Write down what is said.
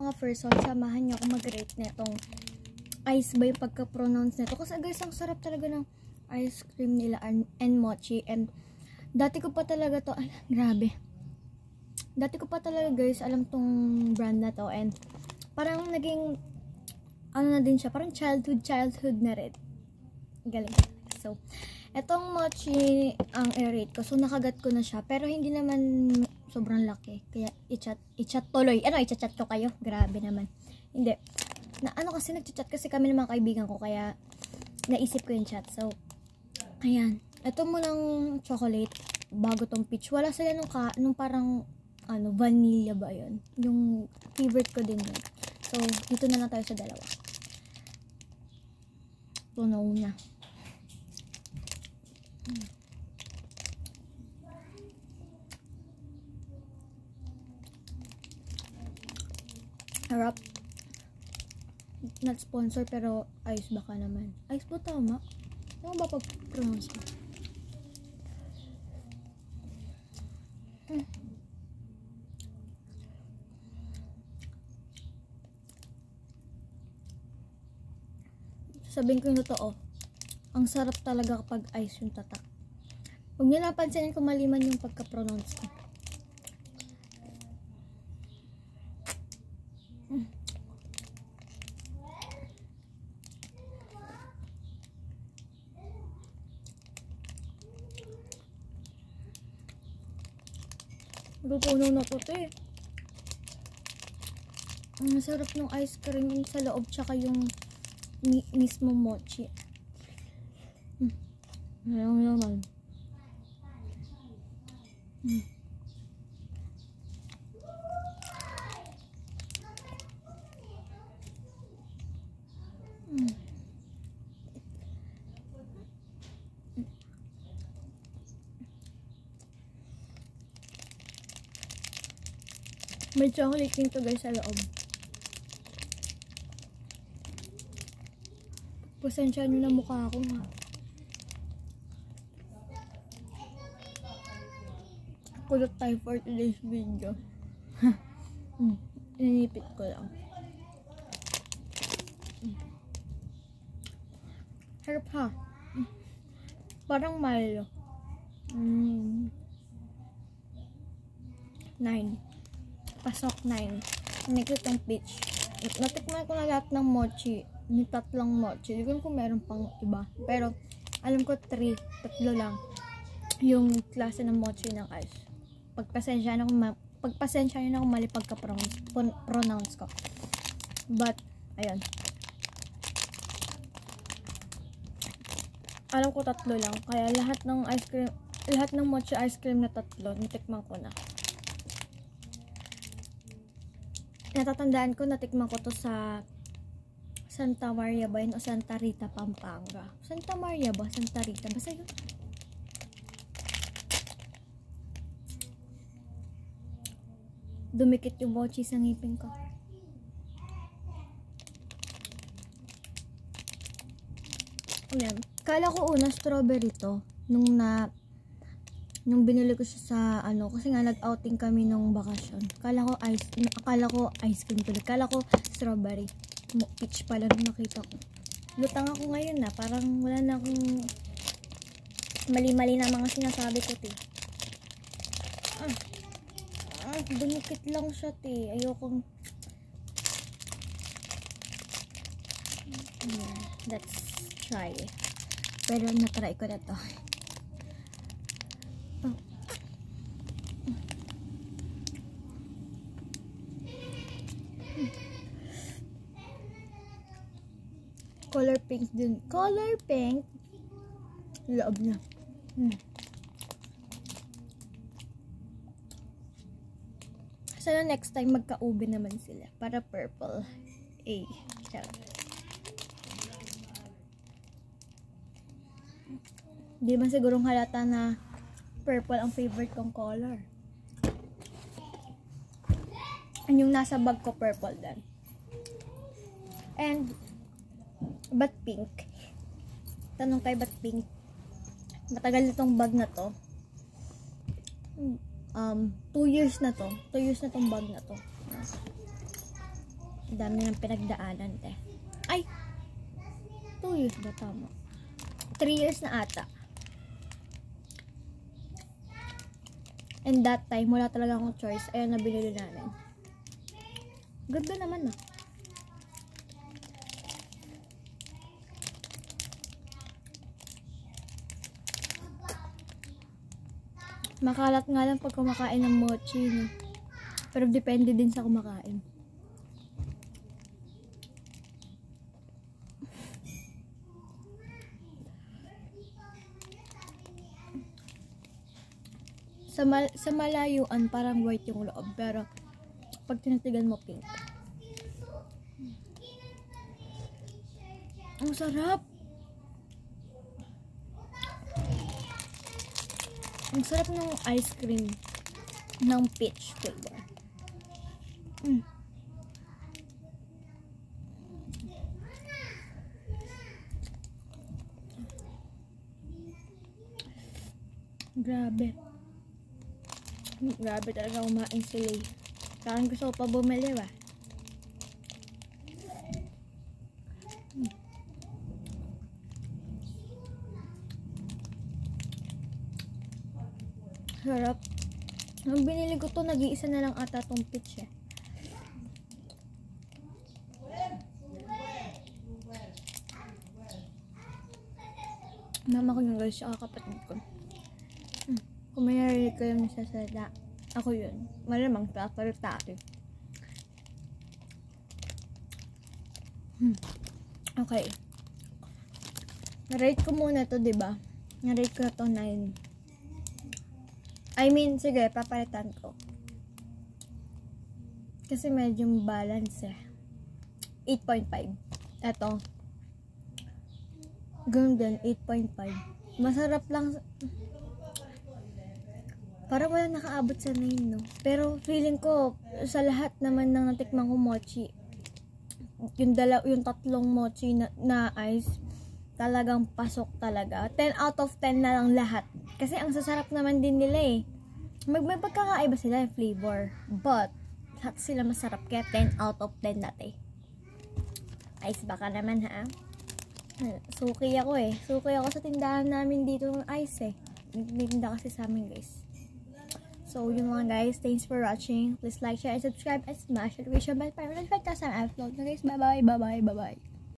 Mga person, samahan niyo ako mag-rate netong ice ba yung pagka-pronounce nito. Kasi guys, ang sarap talaga ng ice cream nila and mochi. And dati ko pa talaga to, ay, grabe. Dati ko pa talaga guys, alam tong brand na to. And parang naging, ano na din siya, parang childhood na rin. Galing. So, etong mochi ang i-rate ko. So, nakagat ko na siya. Pero hindi naman sobrang laki. Kaya, i-chat tuloy. Ano, i-chat ko kayo? Grabe naman. Hindi. Kasi nag-chat kasi kami ng mga kaibigan ko. Kaya, naisip ko yung chat. So, ayan. Ito munang chocolate. Bago tong peach. Wala sila nung parang, vanilla ba yun? Yung favorite ko din yun. So, dito na lang tayo sa dalawa. Tunaw na. Harap. Not sponsor pero ice baka naman. Ice po tama? Ano ba pag-pronounce mo? Sabihin ko yung totoo. Ang sarap talaga kapag ice yung tatak. Huwag niyo napansinin kung maliman yung pagka-pronounce ko. Lutuno na to eh. Ang sarap ng ice cream sa loob tsaka yung mismo mochi. Ayaw naman. May chocolate din to guys sa loob. Pasensya nyo na mukha ako ha. Kulot tayo for today's video. Inipit ko lang. Harap ha. Parang Milo. 9. Pasok 9. Nakikita yung peach. Natikman ko na lahat ng mochi. May tatlong mochi. Hindi ko kung meron pang iba. Pero, alam ko 3. Tatlo lang. Yung klase ng mochi ng ice. Pagpasensya na kung mali pagka-pronounce ko. But, ayun. Alam ko 3 lang. Kaya lahat ng ice cream, lahat ng mochi ice cream na 3, natikman ko na. Natatandaan ko, natikman ko to sa Santa Maria ba yun o Santa Rita, Pampanga. Santa Maria ba? Santa Rita. Basta yun. Dumikit yung mochi sa ngipin ko. Ayan. Kala ko una strawberry to. Nung binili ko siya sa kasi nga nag-outing kami nung bakasyon. Akala ko ice cream tuloy. Akala ko strawberry. Peach pala nung nakita ko. Lutang ako ngayon na. Parang wala na akong mali-mali na mga sinasabi ko, te. Dumikit lang siya, te. Ayokong let's try. Pero natry ko na to. Color pink din. Color pink. Loob na. Sana next time magka-ube naman sila. Para purple. A. Di ba sigurong halata na purple ang favorite kong color. Yung nasa bag ko purple din. And ba't pink? Tanong kay ba't pink? Matagal na tong bag na to. 2 years na to. 2 years na tong bag na to. Dami ng pinagdaanan, te. Ay! 2 years ba tama? 3 years na ata. And that time, wala talaga akong choice. Ayun, nabili namin. Ganda naman ah. Makalat nga lang pag kumakain ng mochi, no? Pero depende din sa kumakain. Sa malayuan, parang white yung loob. Pero, pag tinatigan mo, pink. Ang sarap! Ang sarap ng ice cream ng peach flavor. Grabe. Grabe talaga kumain sila eh. Parang gusto ko pa bumili ba? Sarap. Nung binili ko to, nag-iisa na lang ata tong peach eh. Mama ko yung guys, saka kapatid ko. Kung may narinig ko yung nasasalita, ako yun. Malamang paparitari. Okay. Na-rate ko muna to, diba? Na-rate ko na to 9. I mean, sige, papalitan ko. Kasi medyo balance eh. 8.5. Eto. Ganun din, 8.5. Masarap lang. Parang wala nakaabot sa 9, no? Pero feeling ko, sa lahat naman ng natikmang ko mochi, yung tatlong mochi na ice, talagang pasok talaga. 10 out of 10 na lang lahat. Kasi ang sasarap naman din nila eh. May pagkakaiba sila yung flavor. But, lahat sila masarap. Kaya 10 out of 10 natin. Ice baka naman ha. Suki ako eh. Suki ako sa tindahan namin dito ng ice eh. Nagtinda kasi sa amin guys. So, yun mga guys. Thanks for watching. Please like, share, and subscribe. And smash the notification bell para notified ka sa upload na guys. Bye-bye, bye-bye, bye-bye.